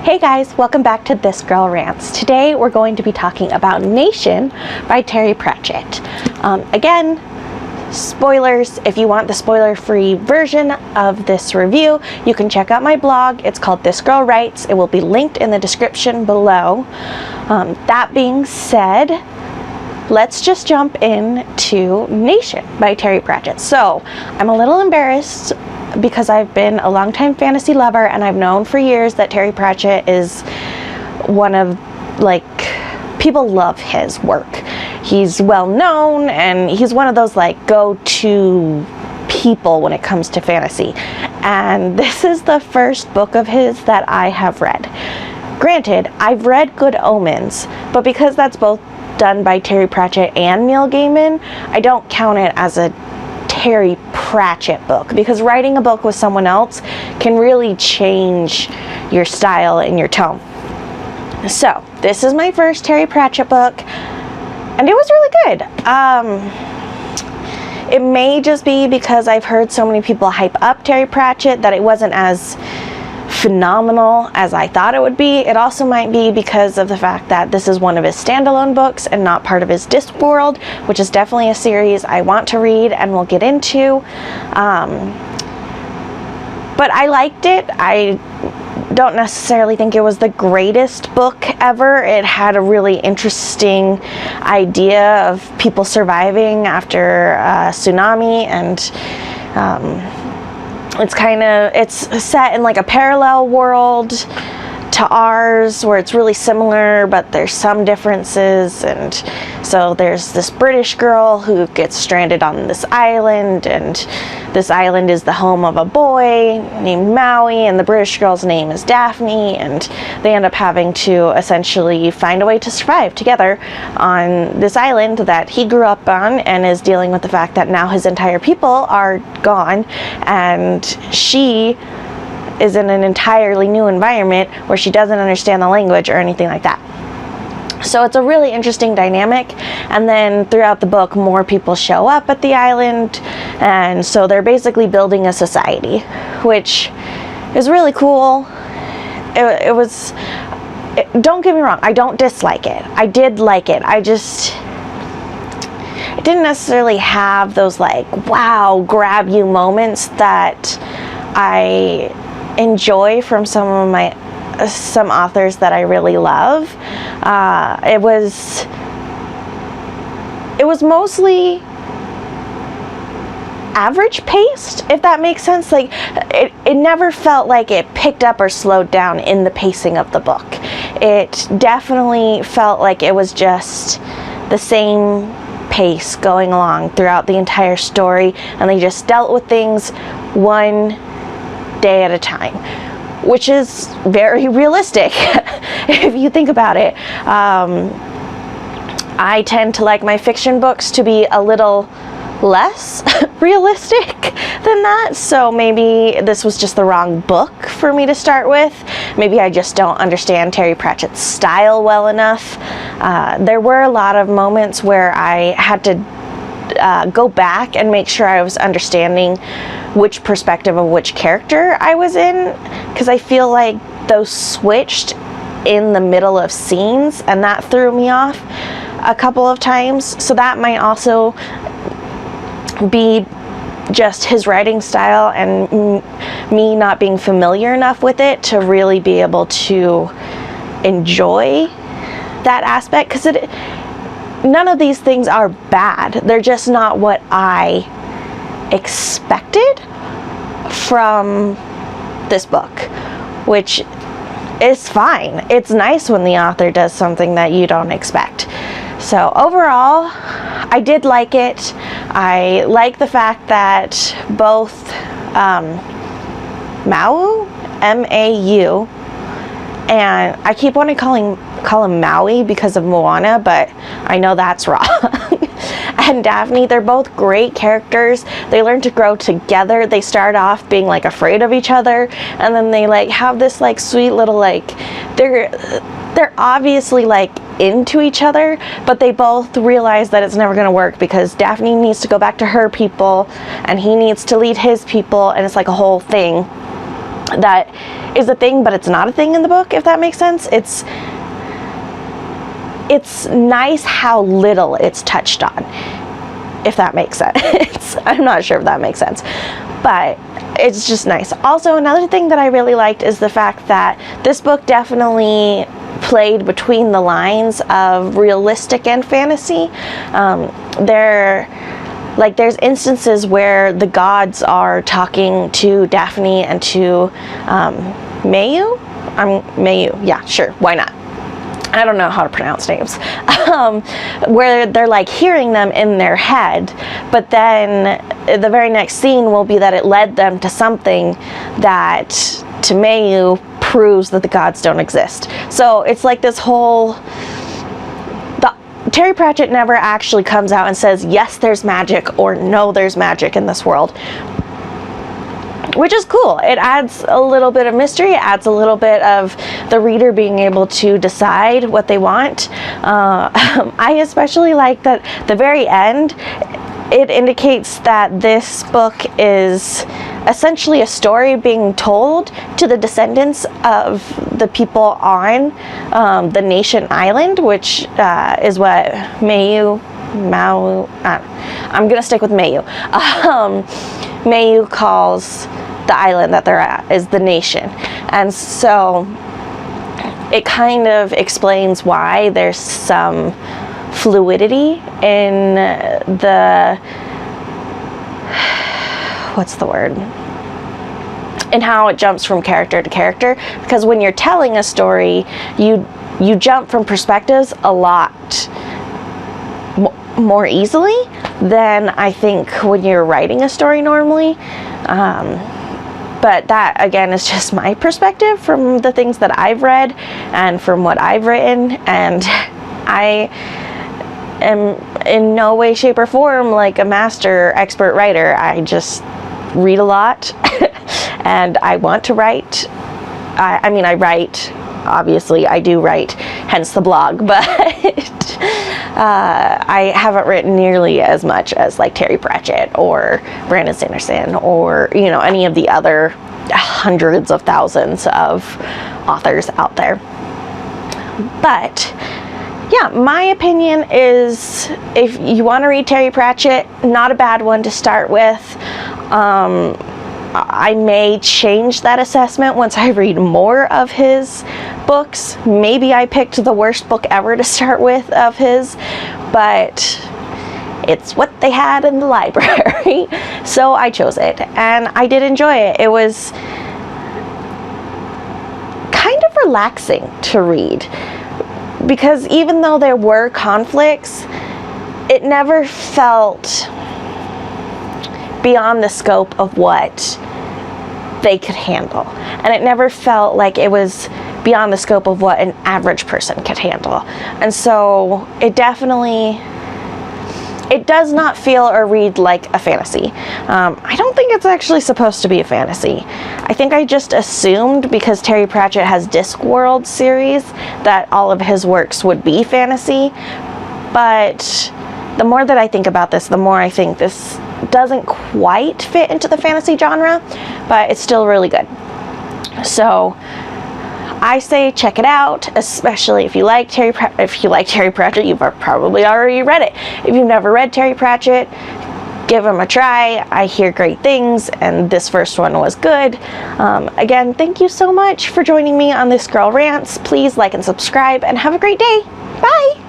Hey guys, welcome back to This Girl Rants. Today we're going to be talking about Nation by Terry Pratchett. Again, spoilers. If you want the spoiler-free version of this review, you can check out my blog. It's called This Girl Writes. It will be linked in the description below. That being said, let's just jump into Nation by Terry Pratchett. So, I'm a little embarrassed because I've been a longtime fantasy lover and I've known for years that Terry Pratchett is one of, people love his work. He's well known and he's one of those go-to people when it comes to fantasy. And this is the first book of his that I have read. Granted, I've read Good Omens, but because that's both done by Terry Pratchett and Neil Gaiman, I don't count it as a Terry Pratchett book, because writing a book with someone else can really change your style and your tone. So this is my first Terry Pratchett book and it was really good. It may just be because I've heard so many people hype up Terry Pratchett that it wasn't as phenomenal as I thought it would be. It also might be because of the fact that this is one of his standalone books and not part of his Discworld, which is definitely a series I want to read and we'll get into. But I liked it. I don't necessarily think it was the greatest book ever. It had a really interesting idea of people surviving after a tsunami, and it's set in a parallel world to ours where it's really similar, but there's some differences. And so there's this British girl who gets stranded on this island, and this island is the home of a boy named Maui, and the British girl's name is Daphne, and they end up having to essentially find a way to survive together on this island that he grew up on, and is dealing with the fact that now his entire people are gone and she is in an entirely new environment where she doesn't understand the language or anything like that. So it's a really interesting dynamic, and then throughout the book more people show up at the island, and so they're basically building a society, which is really cool. Don't get me wrong, I don't dislike it. I did like it. It didn't necessarily have those wow, grab you moments that I enjoy from some authors that I really love. It was mostly average paced, if that makes sense. It never felt like it picked up or slowed down in the pacing of the book. It definitely felt like it was just the same pace going along throughout the entire story, and they just dealt with things one day at a time, which is very realistic if you think about it. I tend to like my fiction books to be a little less realistic than that, so maybe this was just the wrong book for me to start with. Maybe I just don't understand Terry Pratchett's style well enough. There were a lot of moments where I had to go back and make sure I was understanding which perspective of which character I was in, because I feel like those switched in the middle of scenes and that threw me off a couple of times. So that might also be just his writing style and me not being familiar enough with it to really be able to enjoy that aspect, because none of these things are bad. They're just not what I expected from this book, which is fine. It's nice when the author does something that you don't expect. So overall, I did like it. I like the fact that both Mau, M-A-U, and I keep wanting to call him Maui because of Moana, but I know that's wrong. And Daphne, they're both great characters. They learn to grow together. They start off being afraid of each other, and then they have this sweet little they're obviously into each other, but they both realize that it's never going to work because Daphne needs to go back to her people and he needs to lead his people, and it's a whole thing. that is a thing, but it's not a thing in the book, if that makes sense. It's nice how little it's touched on, if that makes sense. I'm not sure if that makes sense, but it's just nice. Also, another thing that I really liked is the fact that this book definitely played between the lines of realistic and fantasy. There's instances where the gods are talking to Daphne and to Mayu. Mayu, yeah, sure, why not? I don't know how to pronounce names. Where they're like hearing them in their head, but then the very next scene will be that it led them to something that to Mayu proves that the gods don't exist. So it's like this whole... Terry Pratchett never actually comes out and says, yes, there's magic, or no, there's magic in this world. Which is cool. It adds a little bit of mystery, it adds a little bit of the reader being able to decide what they want. I especially like that the very end, it indicates that this book is essentially a story being told to the descendants of the people on the nation island, which is what I'm gonna stick with Mayu. Mayu calls the island that they're at is the nation, and so it kind of explains why there's some fluidity in the in how it jumps from character to character, because when you're telling a story, you jump from perspectives a lot more easily than I think when you're writing a story normally. But that, again, is just my perspective from the things that I've read and from what I've written, and I am in no way, shape, or form like a master expert writer. I just read a lot and I want to write. I mean, I write, obviously I do write, hence the blog, but I haven't written nearly as much as like Terry Pratchett or Brandon Sanderson or, you know, any of the other hundreds of thousands of authors out there. But yeah, my opinion is, if you want to read Terry Pratchett, not a bad one to start with. I may change that assessment once I read more of his books. Maybe I picked the worst book ever to start with of his, but it's what they had in the library, so I chose it, and I did enjoy it. It was kind of relaxing to read, because even though there were conflicts, it never felt beyond the scope of what they could handle, and it never felt like it was beyond the scope of what an average person could handle. And so it does not feel or read like a fantasy. I don't think it's actually supposed to be a fantasy. I think I just assumed, because Terry Pratchett has Discworld series, that all of his works would be fantasy, but the more that I think about this, the more I think this doesn't quite fit into the fantasy genre, but it's still really good. So I say check it out, especially if you like Terry Pratchett. You've probably already read it. If you've never read Terry Pratchett, give him a try. I hear great things, and this first one was good. Again, thank you so much for joining me on this Girl Rants. Please like and subscribe, and have a great day. Bye!